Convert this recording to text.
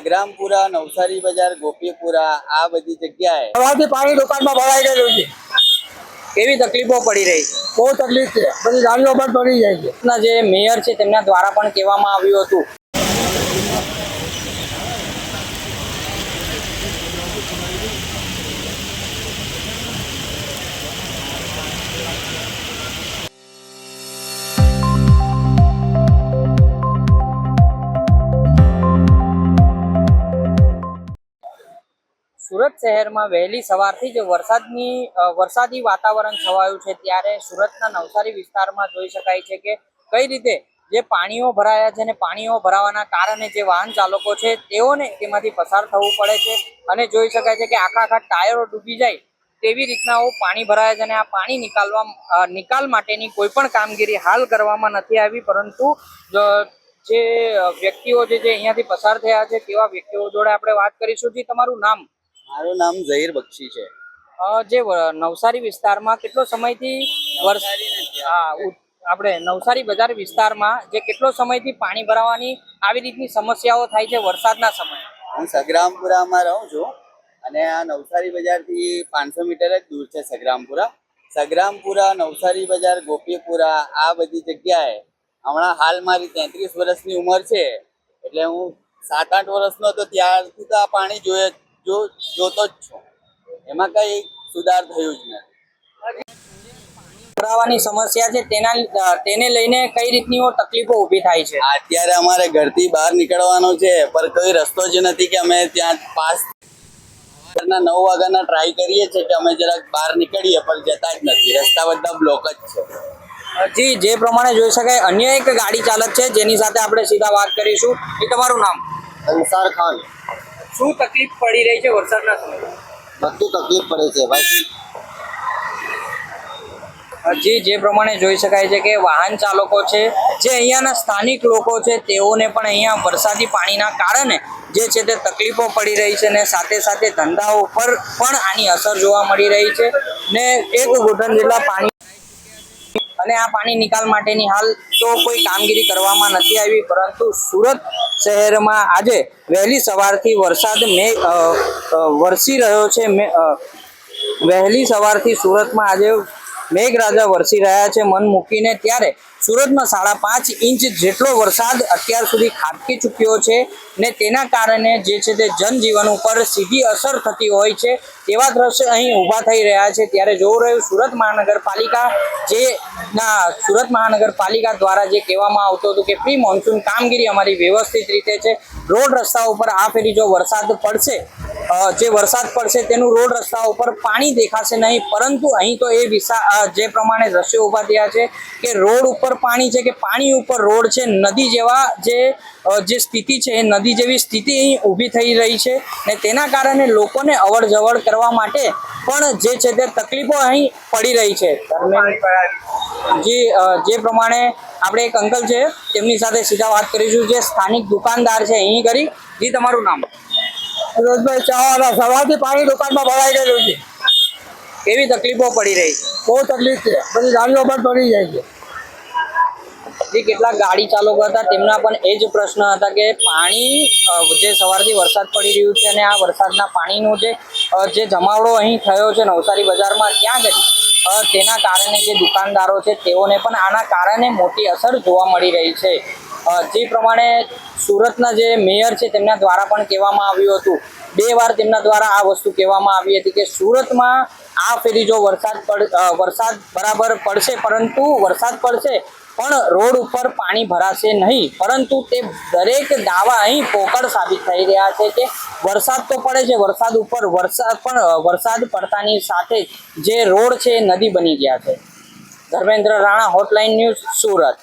સગ્રામપુરા, નવસારી બજાર, ગોપીપુરા આ બધી જગ્યાએ સવારથી પાણી દુકાનમાં ભરાઈ ગયેલું છે. કેવી તકલીફો પડી રહી છે? બહુ તકલીફ છે, બધી ગાડીઓ બંધ પડી જાય છે. જે મેયર છે તેમના દ્વારા પણ કહેવામાં આવ્યું હતું. સુરત શહેરમાં વહેલી સવારથી જ વરસાદી વાતાવરણ છવાયું છે, ત્યારે સુરતના નવસારી વિસ્તારમાં જોઈ શકાય છે કે કઈ રીતે જે પાણીઓ ભરાયા છે અને પાણીઓ ભરાવાના કારણે જે વાહન ચાલકો છે તેઓને તેમાંથી પસાર થવું પડે છે અને જોઈ શકાય છે કે આખા ટાયરો ડૂબી જાય તેવી રીતના પાણી ભરાયા છે અને આ પાણી નિકાલ માટેની કોઈ પણ કામગીરી હાલ કરવામાં નથી આવી, પરંતુ જે વ્યક્તિઓ જે અહીંયાથી પસાર થયા છે તેવા વ્યક્તિઓ જોડે આપણે વાત કરીશું. જી, તમારું નામ? મારું નામ ઝહીર બક્ષી છે. જે નવસારી વિસ્તારમાં કેટલો સમયથી આપણે નવસારી બજાર વિસ્તારમાં જે કેટલો સમયથી પાણી ભરાવાની આવી રીતની સમસ્યાઓ થાય છે વરસાદના સમયે? હું સગ્રામપુરામાં રહું છું અને આ નવસારી બજારથી 500 મીટર જ દૂર છે સગ્રામપુરા, નવસારી બજાર, ગોપીપુરા આ બધી જગ્યાએ હમણાં હાલ મારી 33 વર્ષની ઉંમર છે, એટલે હું 7-8 વર્ષનો હતો ત્યારથી તો આ પાણી જોતો જ છું. એમાં કઈ સુધાર થયું જ નથી. ભરાવાની સમસ્યા છે તેને લઈને કઈ રીતની તકલીફો ઊભી થાય છે? અત્યારે અમારે ઘરથી બહાર નીકળવાનું છે પણ કોઈ રસ્તો જ નથી કે અમે ત્યાં પાસ 9 વાગ્યાના ટ્રાય કરીએ છીએ કે અમે જરાક બહાર નીકળીએ પણ જતા જ નથી, રસ્તા બધા બ્લોક જ છે. જી, જે પ્રમાણે જોઈ શકાય અન્ય એક ગાડી ચાલક છે જેની સાથે આપણે સીધા વાત કરીશું. એ તમારું નામ? અંસાર ખાન. શું તકલીફ પડી રહી છે વરસાદના સમયે? બધું તકલીફ પડે છે ભાઈ. જી, જે પ્રમાણે જોઈ શકાય છે કે વાહન ચાલકો છે, જે અહીંયાના સ્થાનિક લોકો છે તેઓને પણ અહીંયા વરસાદી પાણીના કારણે જે છે તે તકલીફો પડી રહી છે ને સાથે સાથે ધંધાઓ પર પણ આની અસર જોવા મળી રહી છે ને 1 ઘૂંટણ જેટલા પાણી અને આ પાણી નિકાલ માટેની હાલ તો કોઈ કામગીરી કરવામાં નથી આવી, પરંતુ સુરત શહેરમાં આજે વહેલી સવારથી વરસાદ વરસી રહ્યો છે. વહેલી સવારથી સુરતમાં આજે મેઘરાજા વરસી રહ્યા છે મન મૂકીને, ત્યારે સુરતમાં 5.5 ઇંચ જેટલો વરસાદ અત્યાર સુધી ખાબકી ચૂક્યો છે ને તેના કારણે જે છે તે જનજીવન ઉપર સીધી અસર થતી હોય છે તેવા દ્રશ્ય અહીં ઊભા થઈ રહ્યા છે. ત્યારે જોવું રહ્યું સુરત મહાનગરપાલિકા દ્વારા જે કહેવામાં આવતું હતું કે પ્રી મોન્સૂન કામગીરી અમારી વ્યવસ્થિત રીતે છે, રોડ રસ્તા ઉપર આ ફેરી જો વરસાદ પડશે તેનું રોડ રસ્તા ઉપર પાણી દેખાશે નહીં, પરંતુ અહીં તો જે પ્રમાણે દ્રશ્યો ઊભા થયા છે કે રોડ ઉપર પાણી છે કે પાણી ઉપર રોડ છે, નદી જેવા જે સ્થિતિ છે એ નદી જેવી સ્થિતિ અહીં ઊભી થઈ રહી છે ને તેના કારણે લોકોને અવર જવર કરવા માટે પણ જે છે તે તકલીફો અહીં પડી રહી છે. જે પ્રમાણે આપણે એક અંકલ છે તેમની સાથે સીધા વાત કરીશું, જે સ્થાનિક દુકાનદાર છે અહીં કરી. જી, તમારું નામ? રોજભાઈ ચાવાળા. સવારથી પાણી દુકાનમાં ભરાઈ ગયેલું છે. કેવી તકલીફો પડી રહી છે? બહુ તકલીફ છે, બધી ગાડીઓ બંધ પડી જાય છે. જે કેટલાક ગાડી ચાલકો હતા તેમના પણ એ જ પ્રશ્ન હતા કે પાણી જે સવારથી વરસાદ પડી રહ્યું છે અને આ વરસાદના પાણીનો જે જમાવડો અહીં થયો છે નવસારી બજારમાં ક્યાં કરી તેના કારણે જે દુકાનદારો છે તેઓને પણ આના કારણે મોટી અસર જોવા મળી રહી છે. જે પ્રમાણે સુરતના જે મેયર છે તેમના દ્વારા પણ કહેવામાં આવ્યું હતું, 2 વાર તેમના દ્વારા આ વસ્તુ કહેવામાં આવી હતી કે સુરતમાં આ ફેરી જો વરસાદ બરાબર પડશે, પરંતુ વરસાદ પડશે પણ રોડ ઉપર પાણી ભરાશે નહીં, પરંતુ તે દરેક દાવા અહીં પોકળ સાબિત થઈ રહ્યા છે કે વરસાદ તો પડે છે, વરસાદ પડતાની સાથે જે રોડ છે નદી બની ગયા છે. Dharmendra Rana, hotline news, Surat.